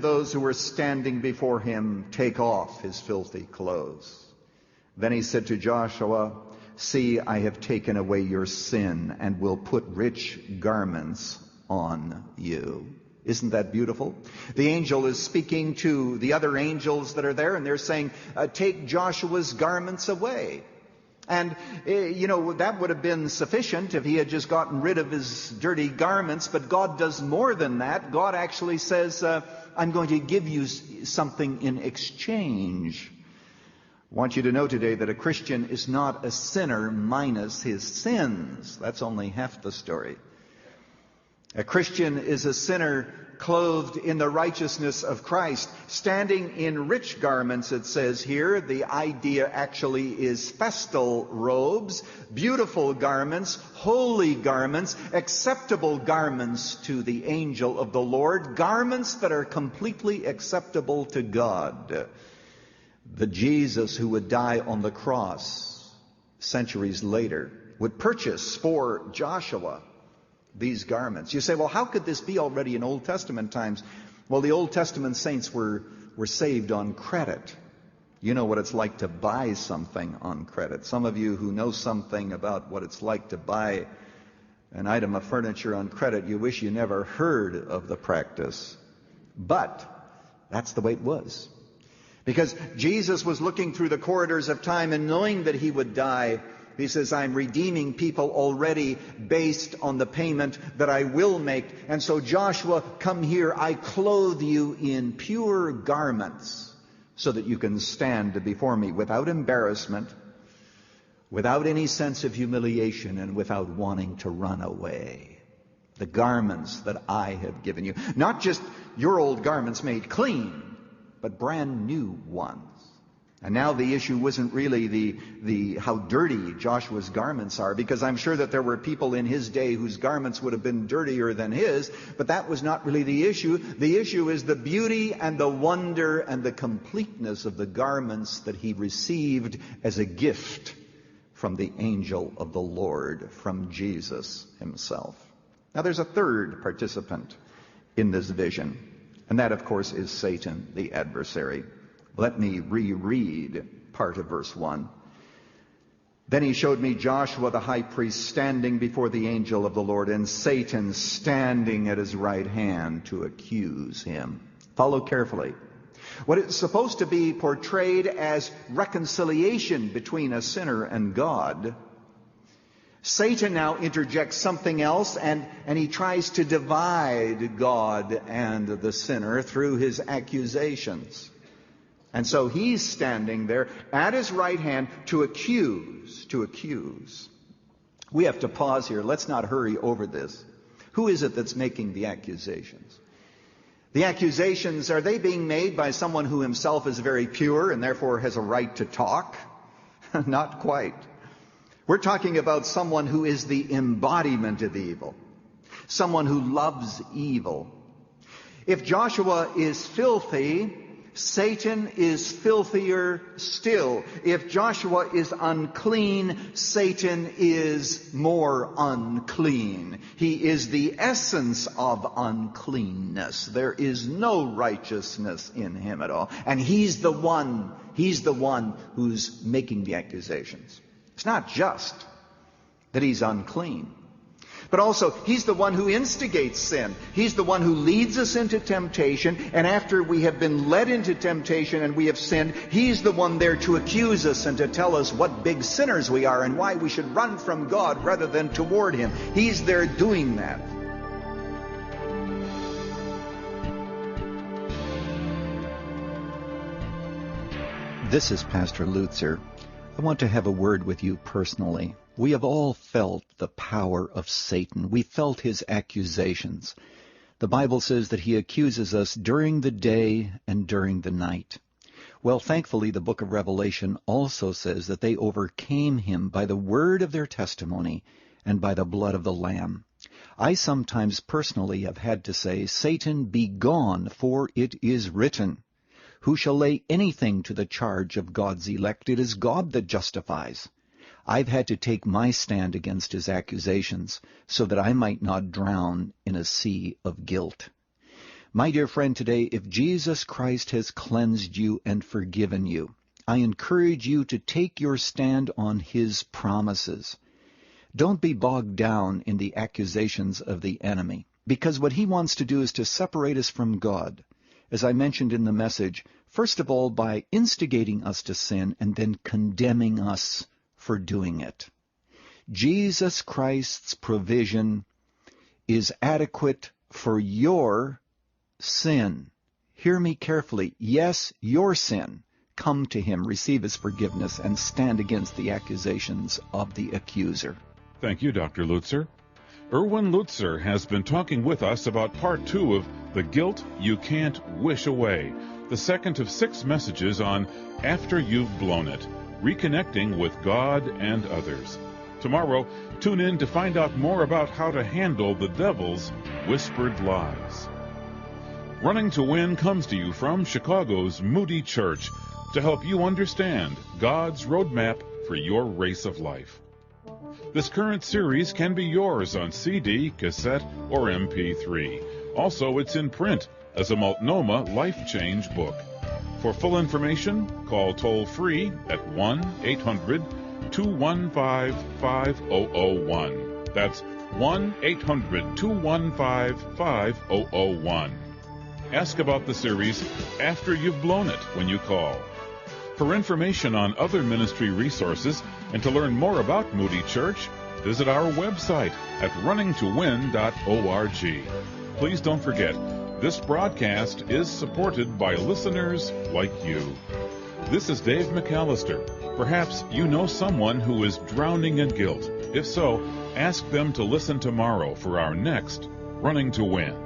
those who were standing before him, "Take off his filthy clothes." Then he said to Joshua, "See, I have taken away your sin and will put rich garments on you." Isn't that beautiful? The angel is speaking to the other angels that are there, and they're saying, take Joshua's garments away. And, that would have been sufficient if he had just gotten rid of his dirty garments, but God does more than that. God actually says, I'm going to give you something in exchange. I want you to know today that a Christian is not a sinner minus his sins. That's only half the story. A Christian is a sinner clothed in the righteousness of Christ, standing in rich garments, it says here. The idea actually is festal robes, beautiful garments, holy garments, acceptable garments to the angel of the Lord, garments that are completely acceptable to God. The Jesus who would die on the cross centuries later would purchase for Joshua these garments. You say, well, how could this be already in Old Testament times? Well, the Old Testament saints were saved on credit. You know what it's like to buy something on credit. Some of you who know something about what it's like to buy an item of furniture on credit, you wish you never heard of the practice. But that's the way it was. Because Jesus was looking through the corridors of time and knowing that he would die, he says, I'm redeeming people already based on the payment that I will make. And so Joshua, come here, I clothe you in pure garments so that you can stand before me without embarrassment, without any sense of humiliation, and without wanting to run away. The garments that I have given you. Not just your old garments made clean, but brand new ones. And now the issue wasn't really the how dirty Joshua's garments are, because I'm sure that there were people in his day whose garments would have been dirtier than his, but that was not really the issue. The issue is the beauty and the wonder and the completeness of the garments that he received as a gift from the angel of the Lord, from Jesus himself. Now there's a third participant in this vision, and that, of course, is Satan, the adversary. Let me reread part of verse 1. Then he showed me Joshua the high priest standing before the angel of the Lord, and Satan standing at his right hand to accuse him. Follow carefully. What is supposed to be portrayed as reconciliation between a sinner and God, Satan now interjects something else, and he tries to divide God and the sinner through his accusations. And so he's standing there at his right hand to accuse. We have to pause here. Let's not hurry over this. Who is it that's making the accusations? The accusations, are they being made by someone who himself is very pure and therefore has a right to talk? Not quite. We're talking about someone who is the embodiment of evil. Someone who loves evil. If Joshua is filthy, Satan is filthier still. If Joshua is unclean, Satan is more unclean. He is the essence of uncleanness. There is no righteousness in him at all. And he's the one who's making the accusations. It's not just that he's unclean, but also he's the one who instigates sin. He's the one who leads us into temptation, and after we have been led into temptation and we have sinned, he's the one there to accuse us and to tell us what big sinners we are and why we should run from God rather than toward him. He's there doing that. This is Pastor Lutzer. I want to have a word with you personally. We have all felt the power of Satan. We felt his accusations. The Bible says that he accuses us during the day and during the night. Well, thankfully, the book of Revelation also says that they overcame him by the word of their testimony and by the blood of the Lamb. I sometimes personally have had to say, Satan, be gone, for it is written. Who shall lay anything to the charge of God's elect? It is God that justifies. I've had to take my stand against his accusations so that I might not drown in a sea of guilt. My dear friend, today, if Jesus Christ has cleansed you and forgiven you, I encourage you to take your stand on his promises. Don't be bogged down in the accusations of the enemy, because what he wants to do is to separate us from God, as I mentioned in the message, first of all by instigating us to sin and then condemning us for doing it. Jesus Christ's provision is adequate for your sin. Hear me carefully. Yes, your sin. Come to him, receive his forgiveness, and stand against the accusations of the accuser. Thank you, Dr. Lutzer. Erwin Lutzer has been talking with us about part 2 of The Guilt You Can't Wish Away, the second of 6 messages on After You've Blown It, reconnecting with God and others. Tomorrow, tune in to find out more about how to handle the devil's whispered lies. Running to Win comes to you from Chicago's Moody Church to help you understand God's roadmap for your race of life. This current series can be yours on CD, cassette, or MP3. Also, it's in print as a Multnomah Life Change book. For full information, call toll-free at 1-800-215-5001. That's 1-800-215-5001. Ask about the series After You've Blown It when you call. For information on other ministry resources and to learn more about Moody Church, visit our website at runningtowin.org. Please don't forget, this broadcast is supported by listeners like you. This is Dave McAllister. Perhaps you know someone who is drowning in guilt. If so, ask them to listen tomorrow for our next Running to Win.